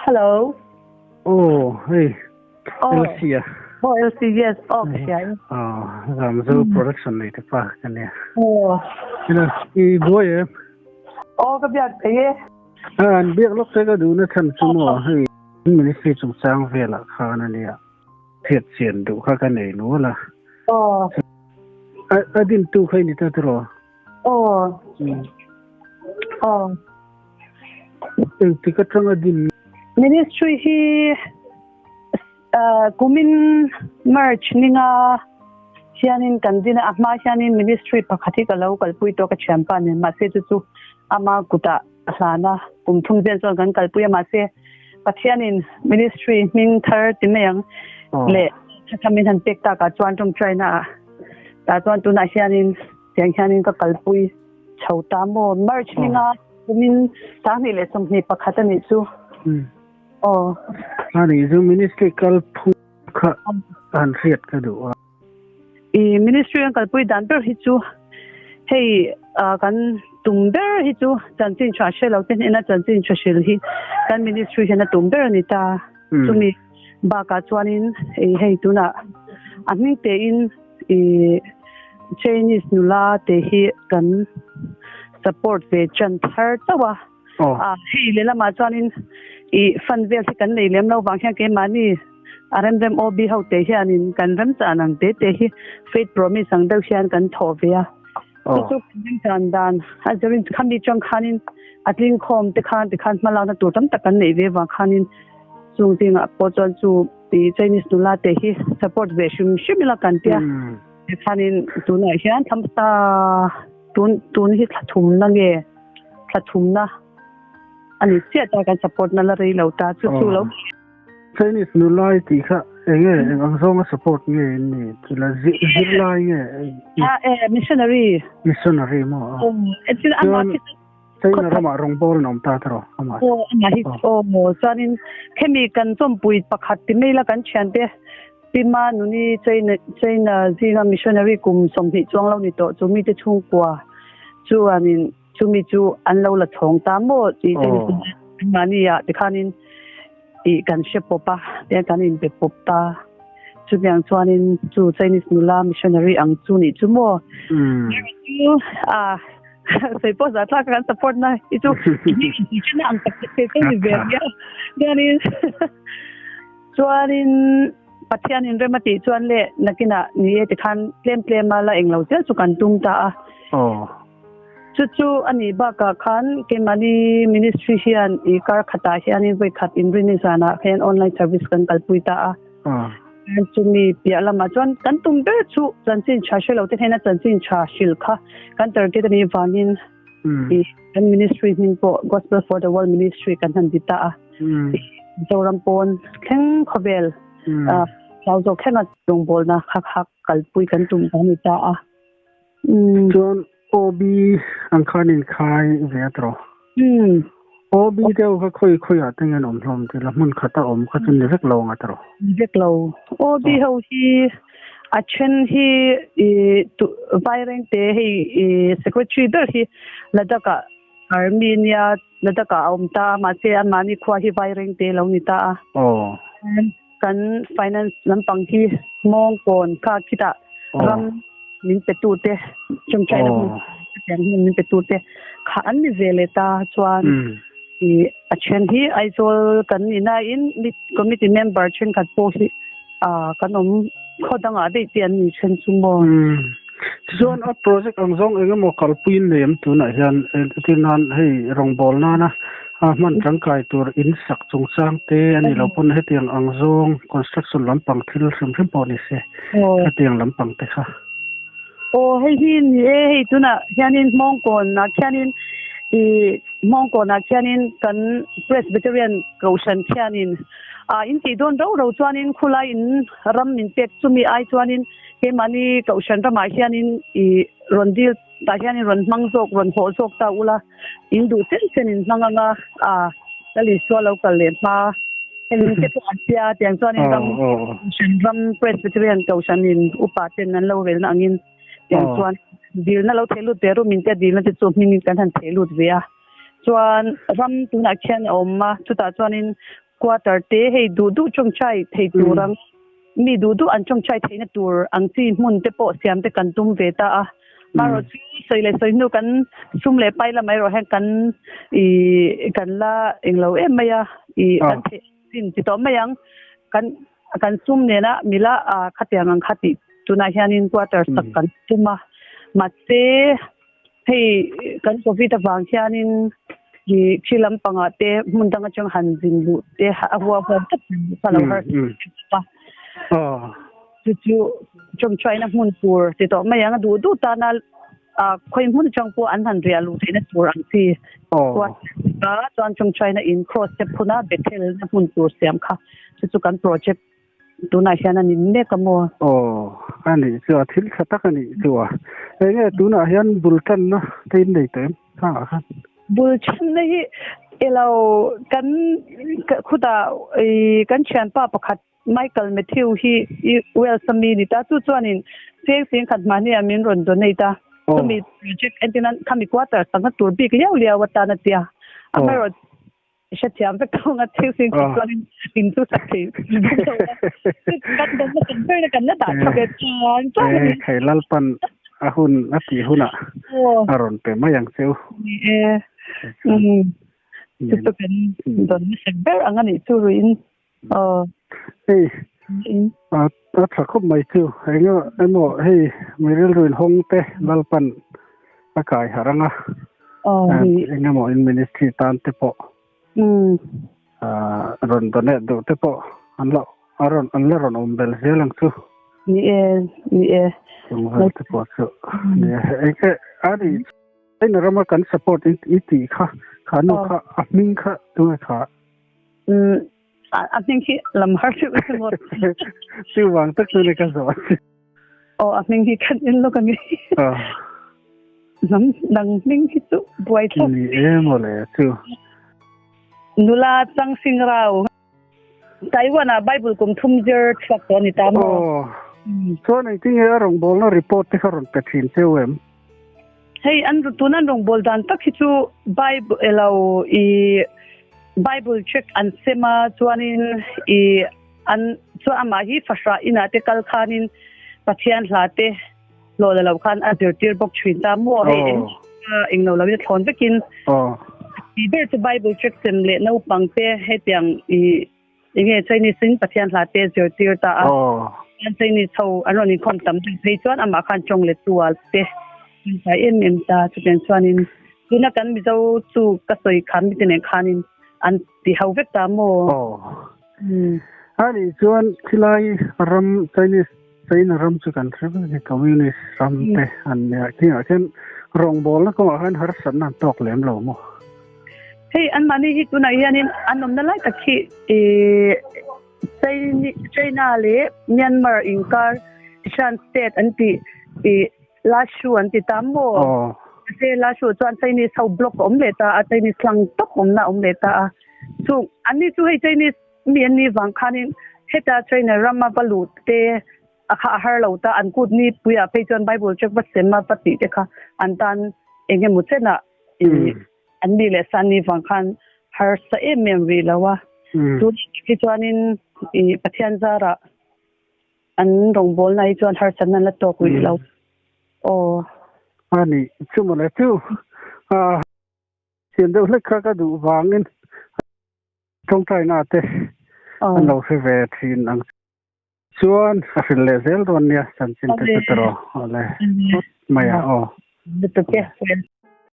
Hello. Oh, hey. Oh. Elsia. Oh, Elsie, yes. Okay. Ramzo production này thì phải cái này. Oh. Nên cái boy Oh, cái việc thế. anh biết lúc cái đủ nó thành chung mà hay mình phải chung sang về là khá là này thiệt chuyện đủ khá cái này nữa là. Oh. Ai din tu khai ni ta rồi. Oh. Oh. Thì cái trong adin Ministry hi kumin merge ninga sianin kandina ama sianin ministry pakhati kalau kalpui to ka champion ma se chu ama kuta sana kumthum zen so gan kalpui ma se pathianin ministry min thar timeyang le thamin han pek ta ka chuan tum china ta chuan tu na sianin siang sianin ka kalpui chhota mo merge ninga kumin ta ni le som ni pakhata ni chu oh ani zo ministry kalpui kha an riat ka du ministry ang kalpui dan per hi chu hei kan tumber hi chu chanchin cha shelo ten ena chanchin cha shel hi kan ministry hena tumber ni ta chumi ba ka chuanin hei tuna aning te in Chinese nula te hi kan support ve chan thar tawa hei lela ma chuanin fan vel thi kan nei lem lo wang hya ke mani rem ob ho te hianin kan ram chanang te hi faith promise ang deuh hian kan thaw ve a chu kan chan dan hajarin khami chang khanin atling khom te khan mala na tur tam takan nei ve wa khanin chung ting a po chon chu ti Chinese nula te hi support ve shimila kan tia khanin tuna hian thamta tun hi thum na nge thum na ani sia ta kan support na la rei lo ta chu lo Chinese nulai ti kha enge ang zong support nge ni tila zirlai nge missionary mo etin ama China rama rongbol nom ta tro ama ama hi mo chanin khemi kan chom pui pakhat ti mela kan chante pima nuni China zinga missionary kum somhi chong lo ni to chumi te chung kwa chu anin chumi chu an lo la chong ta mo ti mani ya tikhanin kan shepopa te kanin be popta chu byang chuanin chu Chinese nula missionary ang chu ni chu mo sei po za ta kan support na itu china ang te ni ve ya ganin chuanin pathianin remati chuan le nakina ni tikhan plem mala englo che chu kan tum ta chu ani ba ka khan ke mani ministry hian kar khata hian voi khat inrin sana khen online service kan kalpui ta chumi pialama chuan kan tum be chu chanchin chashelo te hena chanchin cha shilkha kan target ni wanin kan ministry ning po gospel for the world ministry kan han dita zoram pon kheng khobel sauzo khenga jongbol na khak kalpui kan tum ni ta chuan obi ang khanin khai vetro obi deu ka khoi a tengen om hlom te la mun khata om kha chun vek lo nga tro vek lo obi ho hi a chen hi viring te hi secretary der hi ladaka armenia ladaka omta ma che amani khwa hi viring te lo ni ta kan finance lampang hi mong kon kha kita ram min petu te chum chai na min petu te kha an ni vele ta chuan a chen hi aizol kan ina in committee member chen khat po hi kanom khodanga de tian ni chen chumo zone of project ang zong enge mo kalpuin nem tu na hian tinan hei rongbol na na man tangkai tur in sak chung sang te ani lo pun hetiang ang zong construction lampang thil sim po ni se hetiang lampang te kha hei hin hei tuna hianin mongkon na hianin mongkon na hianin kan Presbyterian Goshen hianin in ti don ro chuanin khula in ram min pek chumi ai chuanin ke mani Goshen rama hianin rondil ta hianin ron mangjok ron ho jok ta ula in du sen in manganga tali so local le ma helin ke to asia tiang chuanin ram Presbyterian Goshen in upaten nan lo vel na angin yang chuan dil na lo thelu teru min te dil na te chu min kan han thelu via chuan ram tu na khian omma chuta chuanin quarter te hei du chong chai thei turang mi du an chong chai theina tur ang chi mun te po siam te kan tum ve ta a maro chu soile soinu kan sum le pai la mai ro hen kan I kan la englo em maya I kan the sin ti to mayang kan sum ne na mila a khatiang ang khati tuna hianin quarter sak kan tuma mate hei kan covid awang hianin hi khilam panga te mundanga chang hanjin lu te awa hom tak palo har pa chu chom china mun pur te to mayang du ta na khoi mun chang pu an han ria lu te na tur ang si wa ka chon chom china in cross te phuna betel na mun pur siam kha chu kan project tu na hian an in ne kamo ani chu thil khatak ani chu enge tu na hian bultan na tein nei te khan bulchan nei elo kan khuda kan chan pa pakhat Michael Matthew hi well sami ni ta chu chuanin sing khat mani amin ron do nei ta to mi project antinan khami quarter tanga tur big liao liao wata na tia amero shatiam ve konga sing chuanin in tu sakhi kan da kan na ta choke chan khailal pan ahun ati huna aron pe mayang seu Itu kan don seber angani turuin hey thakop mai chu engo emo hey miril ruin hongte lalpan akai haranga engamo in ministry tan te po ron done do te po anlo aron ombel selang chu ni e te po chu ni eke ari ai na rama kan support iti kha no kha aming kha tu kha I think he lam har chu ngot si wang tak tu le ka so I think he kan in lo kan ni nang ning hi tu buai tho ni mo le chu nula chang sing rao Taiwan Bible kum thumjer thak to ni ta mo so nei ting rong bol no report te kharon pe thin chewem hey an tunan rong bol dan tak hi chu Bible elo Bible check an sema chuanin an chu ama hi fasra ina te kal khanin pathian hlate lo la lo khan a tir bok thrin ta mo he englo lo ni thon bekin ber to Bible check sem le no pangte he tiang inge Chinese sin pathian hlate tir ta an Chinese tho anoni khom tam thei chuan ama khan chong le tual te sai em ta chu ten chuanin tuna kan mi zo chu ka soi khan mi te ne khanin an ti hau vek ta mo ani chuan khilai ram Chinese ram chu kan travel ni communist ram te an ya ken rong bol na ko han har san na tok lem lo mo hey an mani hi tuna hianin anom na lai takhi China le Myanmar inkar Shan state anti lashu anti tamo se lashu chuan Chinese how block omleta a Chinese lang tok omna omleta chu ani chu hei Chinese mian ni wang khanin heta China rama balu te akha har lo ta an kut ni puya pe chuan Bible check ba sema pati te kha antan enge mu chena an ni le san ni wang khan har sa em ri lawa tu ki chuanin pathian zara an rong bol nai chuan har san na la tok wi lo ani chu mo le chu chen do le kha ka du wangin trong tai na te an lo se ve thin ang chuan a fil le zel ron nia san chin te tro ole maya the